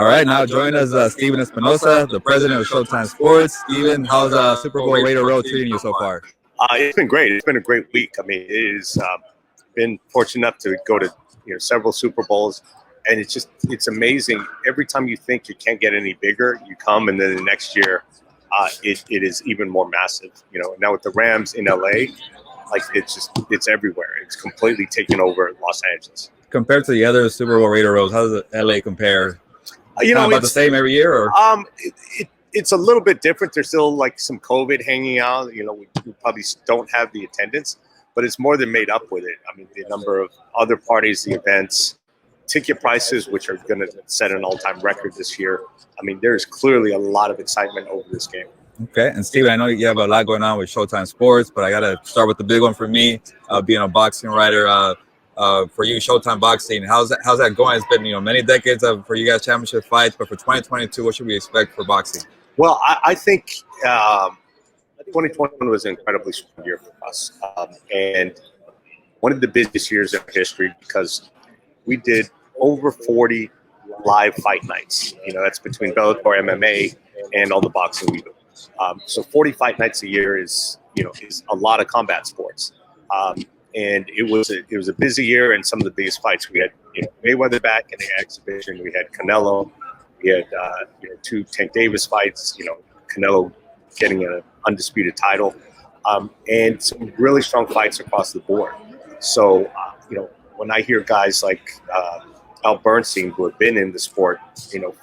All right, now join us, Steven Espinoza, the president of Showtime Sports. Steven, how's Super Bowl Raider Road treating you so far? It's been great. It's been a great week. I mean, it has been fortunate enough to go to several Super Bowls, and it's amazing. Every time you think it can't get any bigger, you come, and then the next year, it is even more massive. Now with the Rams in LA, like it's everywhere. It's completely taken over Los Angeles. Compared to the other Super Bowl Raider Roads, how does LA compare? About the same every year, or it's a little bit different. There's still like some COVID hanging out. We probably don't have the attendance, but it's more than made up with it. I mean, the number of other parties, the events, ticket prices, which are going to set an all-time record this year. I mean, there's clearly a lot of excitement over this game. Okay, and Steven, I know you have a lot going on with Showtime Sports, but I got to start with the big one for me, being a boxing writer. For you, Showtime Boxing, how's that going? It's been many decades for you guys championship fights, but for 2022, what should we expect for boxing? Well, I think 2021 was an incredibly strong year for us, and one of the busiest years in history because we did over 40 live fight nights. That's between Bellator, MMA, and all the boxing we do. So 40 fight nights a year is a lot of combat sports. And it was a busy year, and some of the biggest fights. We had Mayweather back in the exhibition. We had Canelo. We had 2 Tank Davis fights. Canelo getting an undisputed title, and some really strong fights across the board. So when I hear guys like Al Bernstein, who have been in the sport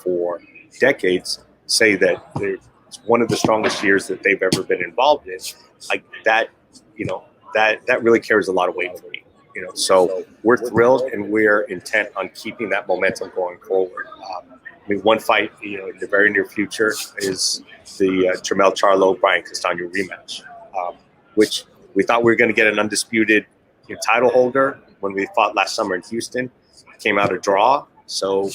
for decades, say that it's one of the strongest years that they've ever been involved in, like that, that really carries a lot of weight for me. So we're thrilled, and we're intent on keeping that momentum going forward. I mean, one fight, in the very near future is the Jermell Charlo Brian Castano rematch, which we thought we were going to get an undisputed title holder when we fought last summer in Houston. Came out a draw, so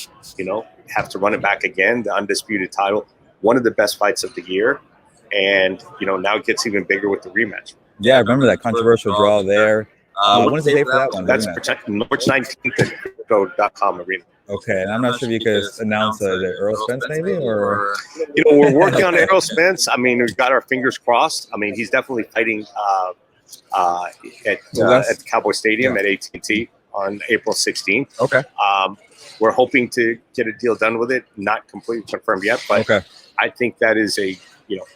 have to run it back again. The undisputed title, one of the best fights of the year, and now it gets even bigger with the rematch. Yeah, I remember that controversial draw there. When is the date for that one? That's March 19th at Crypto.com Arena. Okay, and I'm not sure if you could announce the Errol Spence maybe, or we're working on Errol Spence. I mean, we've got our fingers crossed. I mean, he's definitely fighting at the Cowboy Stadium at AT&T on April 16th. Okay. We're hoping to get a deal done with it. Not completely confirmed yet, but okay. I think that is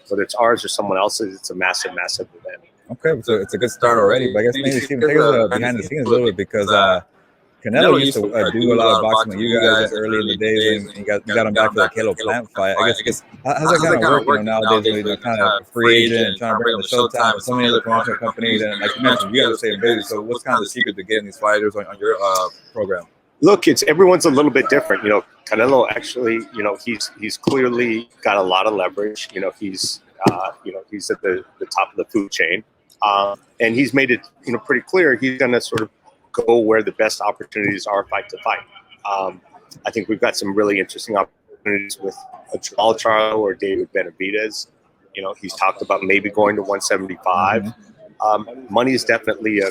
whether it's ours or someone else's, it's a massive, massive event. Okay, so it's a good start already. But I guess maybe Steven, take us behind the scenes a little bit, because Canelo used to do a lot of boxing with you guys early in the days, and you got him back for the Caleb Plant fight. I guess how's that kind of work nowadays when you're kind of free agent and trying to bring the Showtime and so many other promotional companies, and like you mentioned, you guys are staying busy. So what's kind of the secret to getting these fighters on your program? Look, everyone's a little bit different. Canelo actually, he's clearly got a lot of leverage. He's at the top of the food chain. And he's made it, pretty clear he's going to sort of go where the best opportunities are fight to fight. I think we've got some really interesting opportunities with a Jermell Charlo or David Benavidez. He's talked about maybe going to 175. Money is definitely a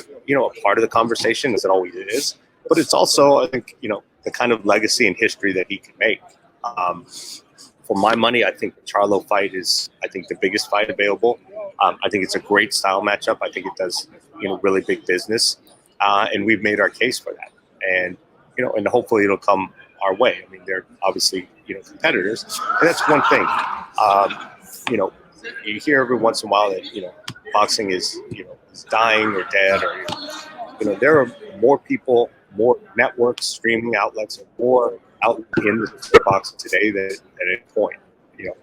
part of the conversation, as it always is. But it's also, I think, the kind of legacy and history that he can make. For my money, I think the Charlo fight is, the biggest fight available. I think it's a great style matchup. I think it does, really big business. And we've made our case for that. And, and hopefully it'll come our way. I mean, they're obviously, competitors. And that's one thing. You hear every once in a while that, boxing is, is dying or dead, or, there are more people, more networks, streaming outlets, and more out in the boxing today than at any point.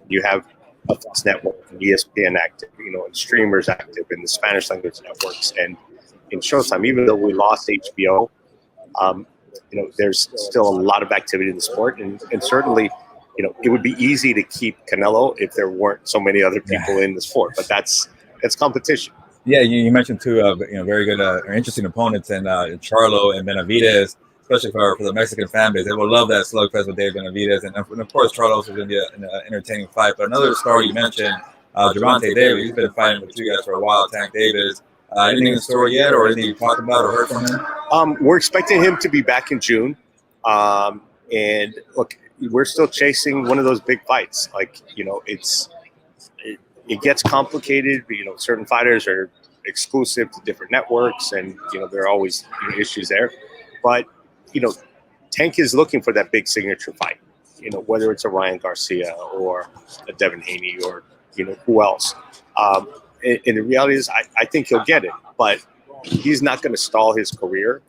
You have a Fox network, and ESPN active, and streamers active in the Spanish language networks, and in Showtime. Even though we lost HBO, there's still a lot of activity in the sport, and certainly, it would be easy to keep Canelo if there weren't so many other people in the sport. But that's competition. Yeah, you mentioned two very good or interesting opponents in Charlo and Benavidez, especially for the Mexican fan base. They will love that slugfest with David Benavidez, and of course Charlo's is going to be an entertaining fight. But another star you mentioned, Gervonta Davis, he's been fighting with you guys for a while. Tank Davis, anything in the story yet, or anything you talked about or heard from him? We're expecting him to be back in June, and look, we're still chasing one of those big fights. Like, it gets complicated. Certain fighters are exclusive to different networks, and there are always issues there. But Tank is looking for that big signature fight. Whether it's a Ryan Garcia or a Devin Haney or who else. And the reality is, I think he'll get it, but he's not going to stall his career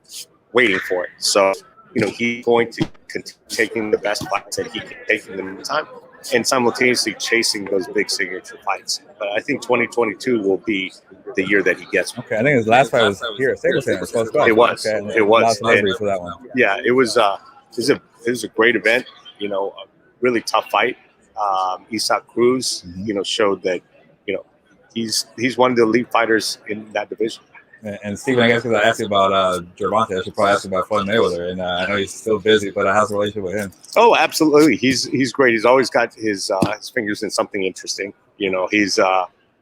waiting for it. So he's going to continue taking the best fights that he can take in the meantime, and simultaneously chasing those big signature fights. But I think 2022 will be the year that he gets. Okay, I think his last fight was here at Staples Center. It was. Okay, it was. And, for that one. Yeah, it was. It was a great event. A really tough fight. Isaac Cruz, showed that he's one of the elite fighters in that division. And Steven, I guess because I asked you about Gervonta, I should probably ask you about Floyd Mayweather, and I know he's still busy, but how's the relationship with him? Oh, absolutely. He's great. He's always got his fingers in something interesting. He's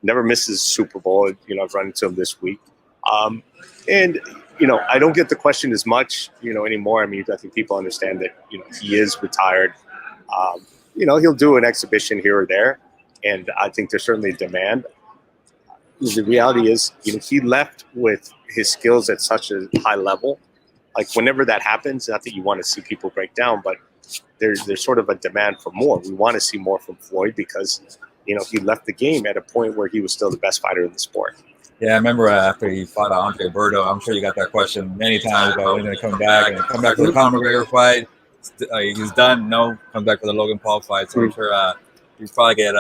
never misses Super Bowl. I've run into him this week, and I don't get the question as much anymore. I mean, I think people understand that he is retired. He'll do an exhibition here or there, and I think there's certainly a demand. The reality is, he left with his skills at such a high level. Like, whenever that happens, not that you want to see people break down, but there's sort of a demand for more. We want to see more from Floyd because, he left the game at a point where he was still the best fighter in the sport. Yeah, I remember after he fought Andre Berto, I'm sure you got that question many times about when he's going to come back and come back for the Conor McGregor fight. He's done. No, come back for the Logan Paul fight. So I'm sure you probably get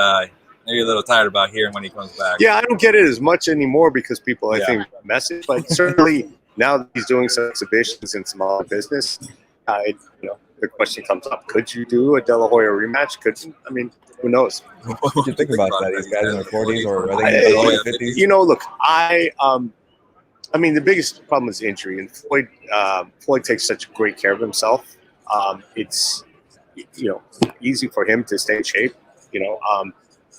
maybe a little tired about hearing when he comes back. Yeah, I don't get it as much anymore because people, I think, message. But certainly now that he's doing some exhibitions and some other business, the question comes up: could you do a De La Hoya rematch? Who knows? What would you think about that? These guys in their 40s or are they in their 50s? Look, the biggest problem is injury, and Floyd takes such great care of himself. It's easy for him to stay in shape.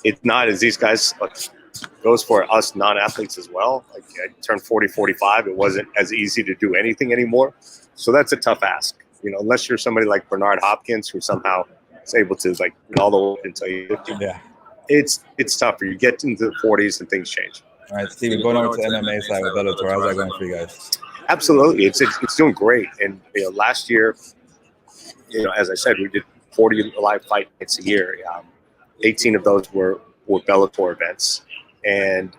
It's not as these guys goes for us non-athletes as well. Like, I turned 40, 45. It wasn't as easy to do anything anymore. So that's a tough ask. Unless you're somebody like Bernard Hopkins who somehow is able to all the way until you 50. Yeah. It's tougher. You get into the 40s and things change. All right, Steven, going over to the MMA side with Bellator, how's that going for you guys? Absolutely. It's doing great. And last year, as I said, we did 40 live fight nights a year. 18 of those were Bellator events, and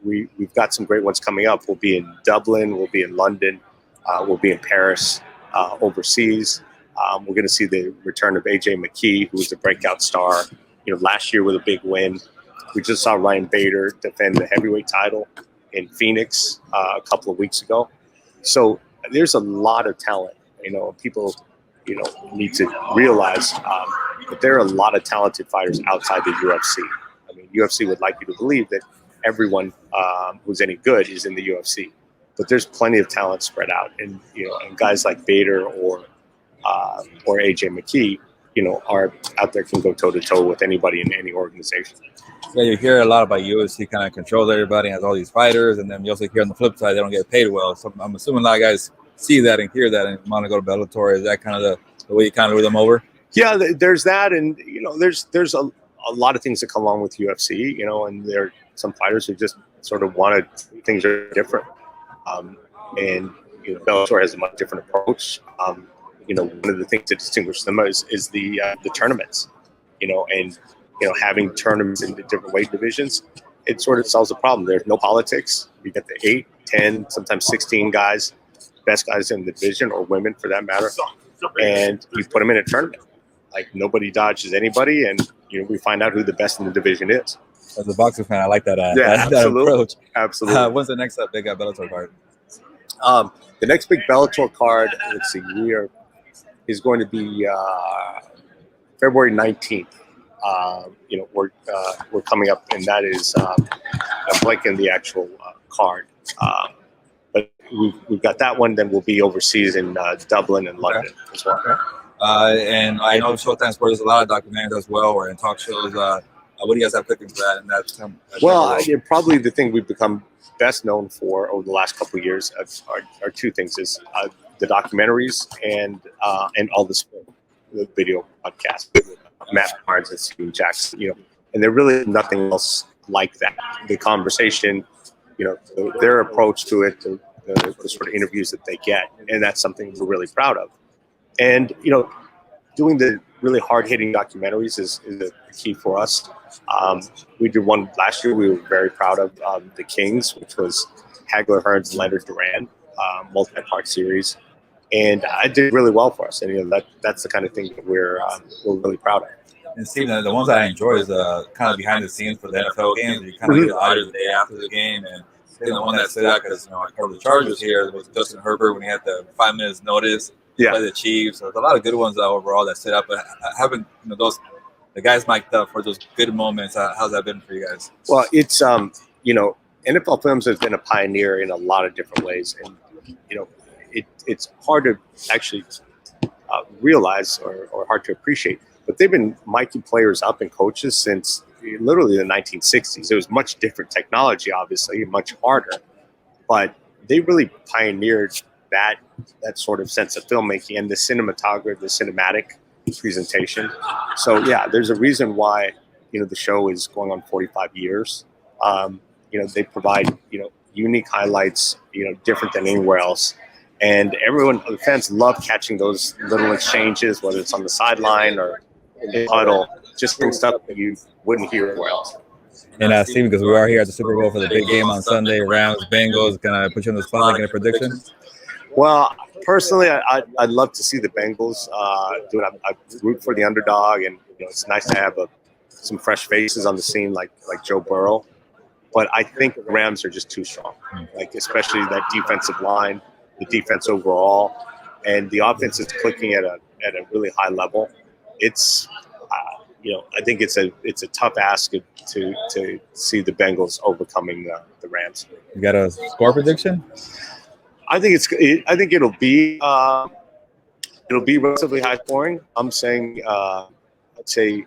we've got some great ones coming up. We'll be in Dublin, we'll be in London, we'll be in Paris, overseas. We're going to see the return of AJ McKee, who was a breakout star, last year with a big win. We just saw Ryan Bader defend the heavyweight title in Phoenix a couple of weeks ago. So there's a lot of talent. People need to realize that there are a lot of talented fighters outside the UFC. I mean, UFC would like you to believe that everyone who's any good is in the UFC, but there's plenty of talent spread out, and and guys like Bader or AJ McKee, are out there, can go toe to toe with anybody in any organization. Yeah, you hear a lot about UFC kind of controls everybody, has all these fighters, and then you also hear on the flip side they don't get paid well. So I'm assuming a lot of guys see that and hear that and want to go to Bellator. Is that kind of the way you kind of lure them over? Yeah, there's that, and there's a lot of things that come along with UFC, and there are some fighters who just sort of wanted things are different, and Bellator has a much different approach. One of the things that distinguishes them is the tournaments, and having tournaments in the different weight divisions, it sort of solves the problem. There's no politics. You get the 8, 10, sometimes 16 guys, best guys in the division, or women for that matter, and you put them in a tournament. Like, nobody dodges anybody, and we find out who the best in the division is. As a boxing fan, I like that. Absolutely. That approach. Absolutely. When's the next big Bellator card? The next big Bellator card, let's see, is going to be February 19th. We're coming up, and that is I'm blanking the actual card. But we've got that one. Then we'll be overseas in Dublin and London as well. Okay. And I know Showtime Sports has a lot of documentaries as well, or in talk shows. What do you guys have cooking for that? Probably the thing we've become best known for over the last couple of years are two things: is the documentaries and all the sport. the video podcast with Matt Barnes and Steven Jackson, and there really nothing else like that. The conversation, their approach to it, the sort of interviews that they get, and that's something we're really proud of. And doing the really hard-hitting documentaries is a key for us. We did one last year we were very proud of, The Kings, which was Hagler, Hearns, and Leonard Duran, multi-part series. And I did really well for us. And that's the kind of thing that we're really proud of. And Steven, the ones that I enjoy is kind of behind the scenes for the NFL games. You kind of get the audio the day after the game. And the one that stood out, because I covered the Chargers here, was Justin Herbert when he had the 5 minutes notice. Yeah. Play the Chiefs. So there's a lot of good ones overall that stood up. But having the guys mic'd up for those good moments, how's that been for you guys? Well, it's NFL Films has been a pioneer in a lot of different ways, and it's hard to actually realize or hard to appreciate. But they've been miking players up and coaches since literally the 1960s. It was much different technology, obviously, much harder, but they really pioneered that sort of sense of filmmaking and the cinematography, the cinematic presentation. So yeah, there's a reason why the show is going on 45 years. They provide unique highlights, different than anywhere else, and the fans love catching those little exchanges, whether it's on the sideline or in the huddle, just doing stuff that you wouldn't hear anywhere else. And Steven, because we are here at the Super Bowl for the big game on Sunday, Rams, Bengals, can I put you on the spot and get a prediction? Well, personally, I'd love to see the Bengals do it. I root for the underdog, and it's nice to have some fresh faces on the scene like Joe Burrow. But I think the Rams are just too strong, especially that defensive line, the defense overall, and the offense is clicking at a really high level. It's I think it's a tough ask to see the Bengals overcoming the Rams. You got a score prediction? I think it'll be relatively high scoring. I'm saying I'd say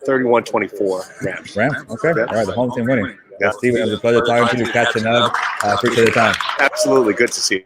31-24 Rams. Rams? Okay. Yeah. All right, the home team winning. Yeah. Steven, it was a pleasure talking to you, catching up. Appreciate the time. Absolutely. Good to see you.